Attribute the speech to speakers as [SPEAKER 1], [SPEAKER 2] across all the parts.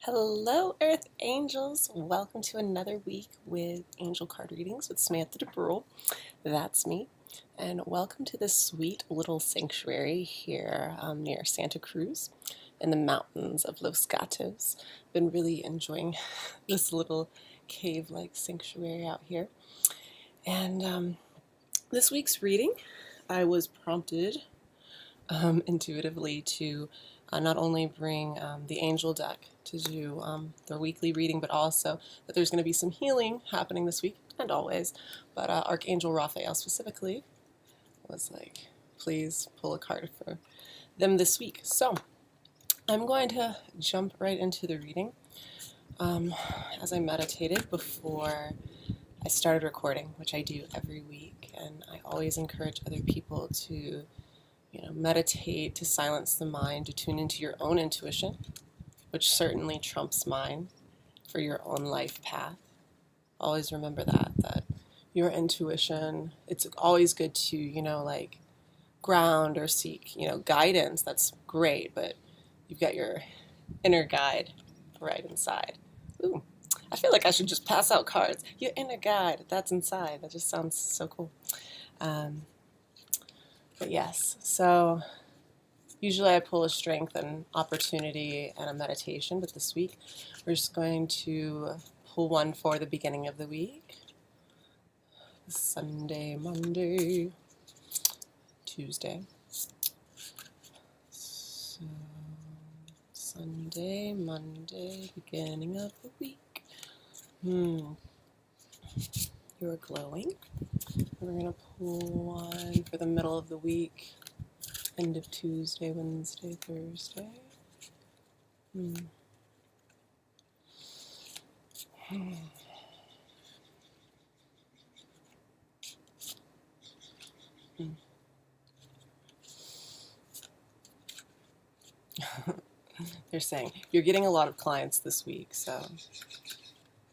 [SPEAKER 1] Hello, Earth Angels. Welcome to another week with Angel Card Readings with Samantha DeBrule. That's me. And welcome to this sweet little sanctuary here near Santa Cruz in the mountains of Los Gatos. Been really enjoying this little cave-like sanctuary out here. And this week's reading, I was prompted intuitively to not only bring the angel deck to do their weekly reading, but also that there's going to be some healing happening this week and always. But Archangel Raphael specifically was like, please pull a card for them this week. So I'm going to jump right into the reading. As I meditated before I started recording, which I do every week, and I always encourage other people to meditate, to silence the mind, to tune into your own intuition, which certainly trumps mine for your own life path. Always remember that your intuition, it's always good to, ground or seek, guidance. That's great, but you've got your inner guide right inside. Ooh, I feel like I should just pass out cards. Your inner guide, that's inside. That just sounds so cool. But yes, so usually I pull a strength and opportunity and a meditation, but this week we're just going to pull one for the beginning of the week. Sunday, Monday, Tuesday. So, Sunday, Monday, beginning of the week. You're glowing. We're going to pull one for the middle of the week. End of Tuesday, Wednesday, Thursday. They're saying, you're getting a lot of clients this week, so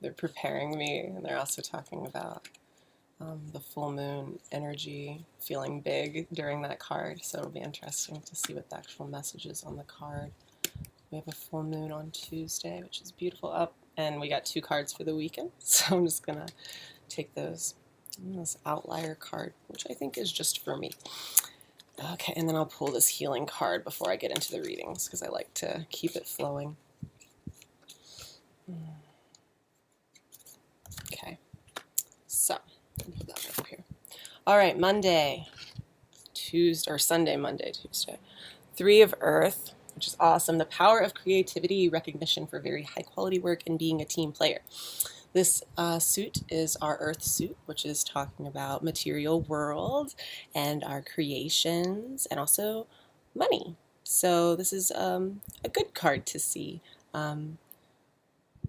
[SPEAKER 1] they're preparing me, and they're also talking about the full moon energy, feeling big during that card, so it'll be interesting to see what the actual message is on the card. We have a full moon on Tuesday, which is beautiful up, and we got 2 cards for the weekend, so I'm just going to take those. This outlier card, which I think is just for me. Okay, and then I'll pull this healing card before I get into the readings, because I like to keep it flowing. Okay, so put that right up here. All right, Monday, Tuesday, or Sunday, Monday, Tuesday. 3 of Earth, which is awesome. The power of creativity, recognition for very high quality work, and being a team player. This suit is our Earth suit, which is talking about material world and our creations and also money. So this is a good card to see.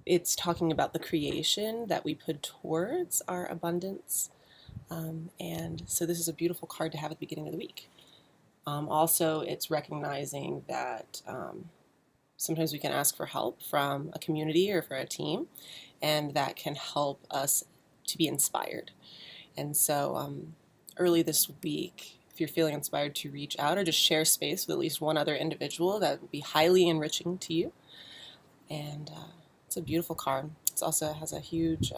[SPEAKER 1] It's talking about the creation that we put towards our abundance. And so this is a beautiful card to have at the beginning of the week. Also, it's recognizing that sometimes we can ask for help from a community or for a team, and that can help us to be inspired. And so early this week, if you're feeling inspired to reach out or just share space with at least one other individual, that would be highly enriching to you. And it's a beautiful card. It also has a huge,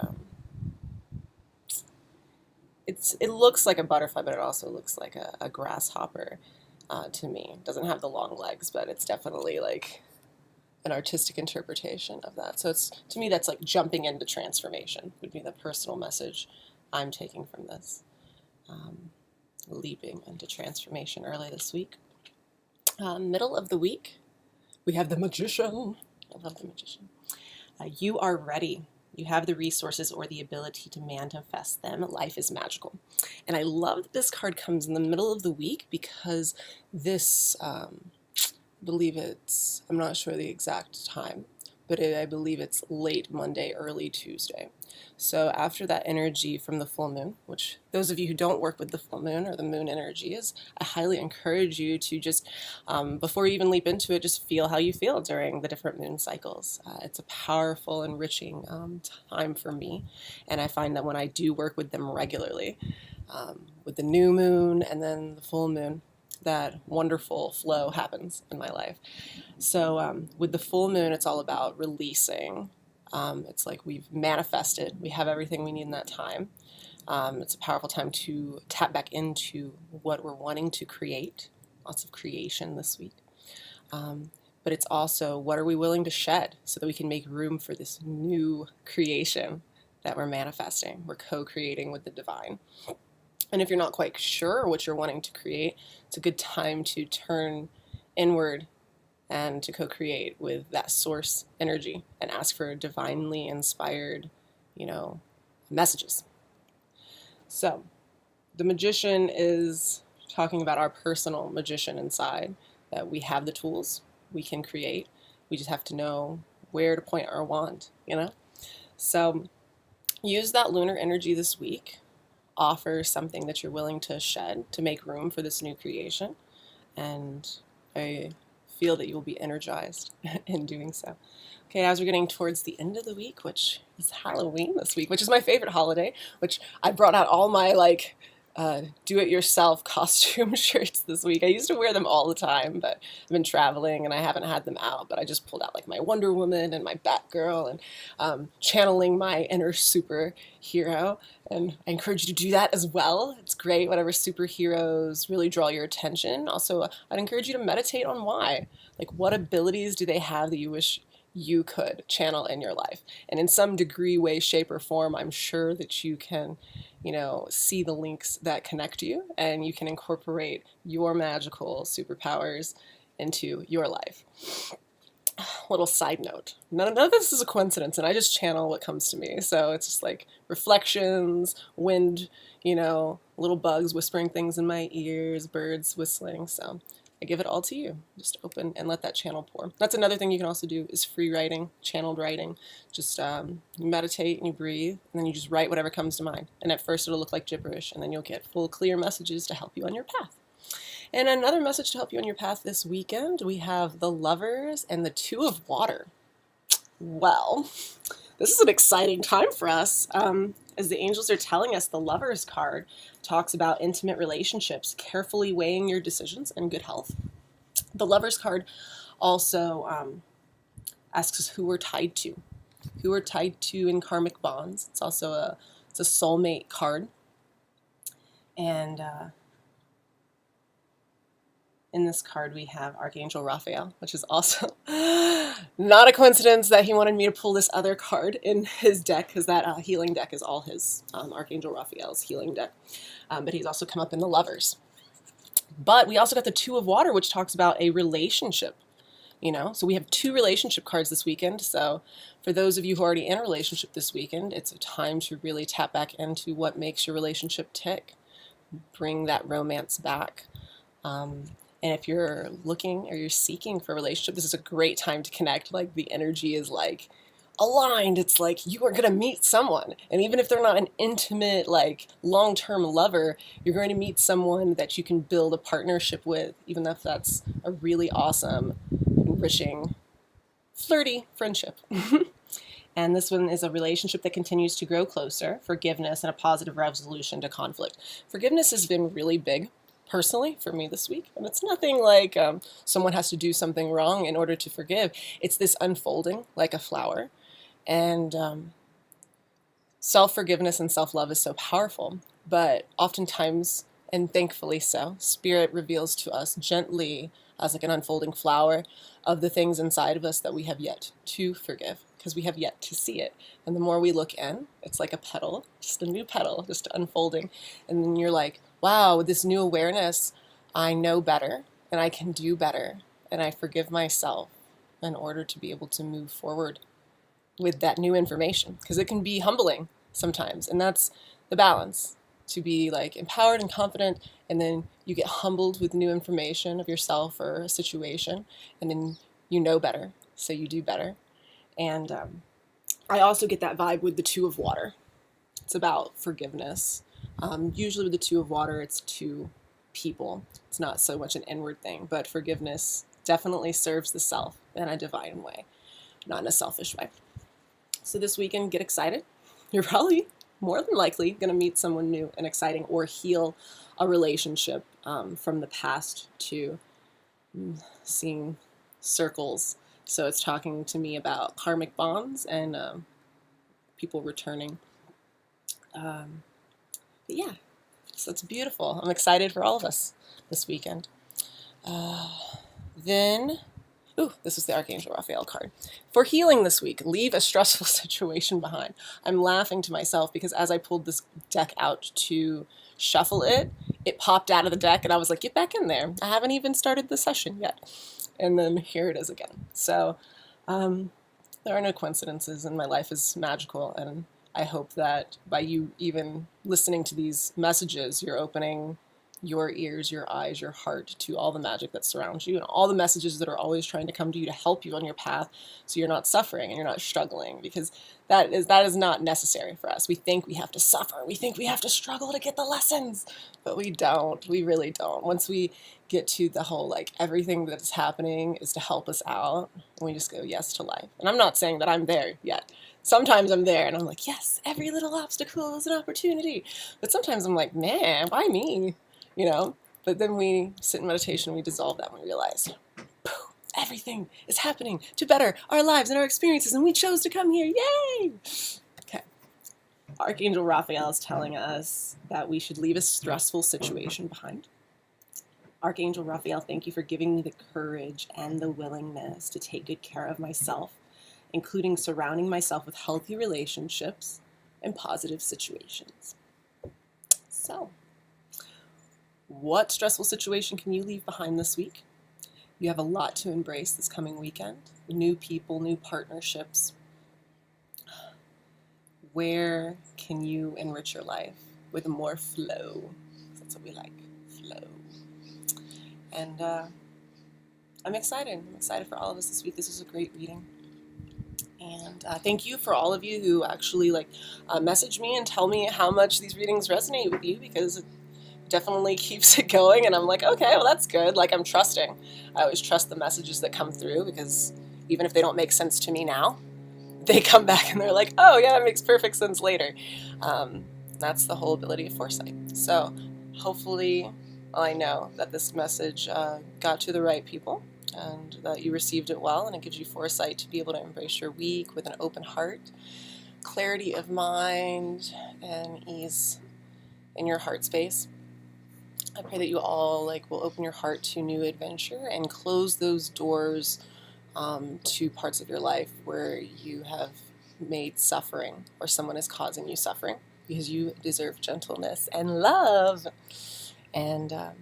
[SPEAKER 1] it looks like a butterfly, but it also looks like a grasshopper to me. It doesn't have the long legs, but it's definitely like an artistic interpretation of that. So it's, to me, that's like jumping into transformation would be the personal message I'm taking from this. Leaping into transformation early this week. Middle of the week, we have the Magician. I love the Magician. You are ready. You have the resources or the ability to manifest them. Life is magical. And I love that this card comes in the middle of the week because this, I believe it's, I'm not sure the exact time, but I believe it's late Monday, early Tuesday. So after that energy from the full moon, which those of you who don't work with the full moon or the moon energies, I highly encourage you to just, before you even leap into it, just feel how you feel during the different moon cycles. It's a powerful, enriching time for me. And I find that when I do work with them regularly, with the new moon and then the full moon, that wonderful flow happens in my life. So with the full moon, it's all about releasing. It's like we've manifested. We have everything we need in that time. It's a powerful time to tap back into what we're wanting to create. Lots of creation this week. But it's also, what are we willing to shed so that we can make room for this new creation that we're manifesting? We're co-creating with the divine. And if you're not quite sure what you're wanting to create, it's a good time to turn inward and to co-create with that source energy and ask for divinely inspired, messages. So the magician is talking about our personal magician inside, that we have the tools, we can create. We just have to know where to point our wand, So use that lunar energy this week. Offer something that you're willing to shed to make room for this new creation. And I feel that you will be energized in doing so. Okay, as we're getting towards the end of the week, which is Halloween this week, which is my favorite holiday, which I brought out all my do-it-yourself costume shirts this week. I used to wear them all the time, but I've been traveling and I haven't had them out, but I just pulled out my Wonder Woman and my Batgirl and channeling my inner superhero. And I encourage you to do that as well. It's great, whatever superheroes really draw your attention. Also, I'd encourage you to meditate on why. What abilities do they have that you wish you could channel in your life? And in some degree, way, shape, or form, I'm sure that you can see the links that connect you, and you can incorporate your magical superpowers into your life. Little side note, none of this is a coincidence, and I just channel what comes to me. So it's just reflections, wind, little bugs whispering things in my ears, birds whistling. So I give it all to you. Just open and let that channel pour. That's another thing you can also do, is free writing, channeled writing. Just you meditate and you breathe, and then you just write whatever comes to mind. And at first it'll look like gibberish, and then you'll get full, clear messages to help you on your path. And another message to help you on your path this weekend, we have the Lovers and the Two of Water. Well, this is an exciting time for us. As the angels are telling us, the Lovers card talks about intimate relationships, carefully weighing your decisions, and good health. The Lovers card also asks us who we're tied to. Who we're tied to in karmic bonds. It's also it's a soulmate card. And in this card we have Archangel Raphael, which is also not a coincidence that he wanted me to pull this other card in his deck, because that healing deck is all his, Archangel Raphael's healing deck. But he's also come up in the Lovers. But we also got the Two of Water, which talks about a relationship. So we have 2 relationship cards this weekend. So for those of you who are already in a relationship this weekend, it's a time to really tap back into what makes your relationship tick. Bring that romance back. And if you're looking or you're seeking for a relationship, this is a great time to connect. The energy is aligned. It's you are going to meet someone. And even if they're not an intimate, long-term lover, you're going to meet someone that you can build a partnership with, even if that's a really awesome, enriching, flirty friendship. And this one is a relationship that continues to grow closer, forgiveness, and a positive resolution to conflict. Forgiveness has been really big, personally, for me this week. And it's nothing someone has to do something wrong in order to forgive. It's this unfolding like a flower. And self-forgiveness and self-love is so powerful. But oftentimes, and thankfully so, Spirit reveals to us gently, as an unfolding flower, of the things inside of us that we have yet to forgive, because we have yet to see it. And the more we look in, it's like a petal, just a new petal, just unfolding. And then you're wow, with this new awareness, I know better, and I can do better, and I forgive myself in order to be able to move forward with that new information, because it can be humbling sometimes, and that's the balance, to be empowered and confident, and then you get humbled with new information of yourself or a situation, and then you know better, so you do better. And I also get that vibe with the Two of Water. It's about forgiveness. Usually with the Two of Water, it's 2 people. It's not so much an inward thing, but forgiveness definitely serves the self in a divine way, not in a selfish way. So this weekend, get excited. You're probably more than likely going to meet someone new and exciting, or heal a relationship from the past to seeing circles. So it's talking to me about karmic bonds and people returning. But yeah, so it's beautiful. I'm excited for all of us this weekend. Then, this is the Archangel Raphael card. For healing this week, leave a stressful situation behind. I'm laughing to myself because as I pulled this deck out to shuffle it, it popped out of the deck and I was like, get back in there. I haven't even started the session yet. And then here it is again. So there are no coincidences, and my life is magical, and I hope that by you even listening to these messages, you're opening your ears, your eyes, your heart to all the magic that surrounds you and all the messages that are always trying to come to you to help you on your path so you're not suffering and you're not struggling, because that is not necessary for us. We think we have to suffer. We think we have to struggle to get the lessons, but we don't. We really don't. Once we get to the whole, like, everything that's happening is to help us out, and we just go yes to life. And I'm not saying that I'm there yet. Sometimes I'm there and I'm like, yes, every little obstacle is an opportunity. But sometimes I'm like, man, why me? But then we sit in meditation, we dissolve that, and we realize, poof, everything is happening to better our lives and our experiences, and we chose to come here. Yay! Okay. Archangel Raphael is telling us that we should leave a stressful situation behind. Archangel Raphael, thank you for giving me the courage and the willingness to take good care of myself, including surrounding myself with healthy relationships and positive situations. So, what stressful situation can you leave behind this week? You have a lot to embrace this coming weekend. New people, new partnerships. Where can you enrich your life with more flow? That's what we like, flow. And I'm excited. I'm excited for all of us this week. This was a great reading. And thank you for all of you who actually message me and tell me how much these readings resonate with you, because it definitely keeps it going. And I'm like, okay, well, that's good. Like, I'm trusting. I always trust the messages that come through, because even if they don't make sense to me now, they come back and they're like, oh yeah, it makes perfect sense later. That's the whole ability of foresight. So hopefully, I know that this message got to the right people and that you received it well, and it gives you foresight to be able to embrace your week with an open heart, clarity of mind, and ease in your heart space. I pray that you all will open your heart to new adventure and close those doors to parts of your life where you have made suffering, or someone is causing you suffering, because you deserve gentleness and love. And I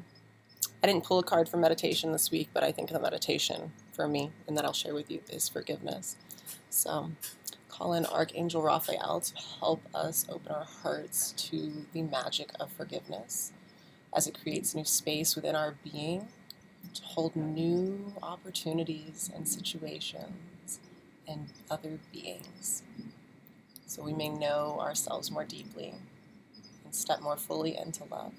[SPEAKER 1] didn't pull a card for meditation this week, but I think the meditation for me, and that I'll share with you, is forgiveness. So call in Archangel Raphael to help us open our hearts to the magic of forgiveness, as it creates new space within our being to hold new opportunities and situations and other beings, so we may know ourselves more deeply and step more fully into love.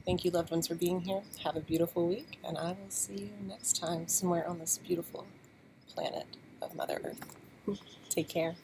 [SPEAKER 1] Thank you, loved ones, for being here. Have a beautiful week, and I will see you next time somewhere on this beautiful planet of Mother Earth. Take care.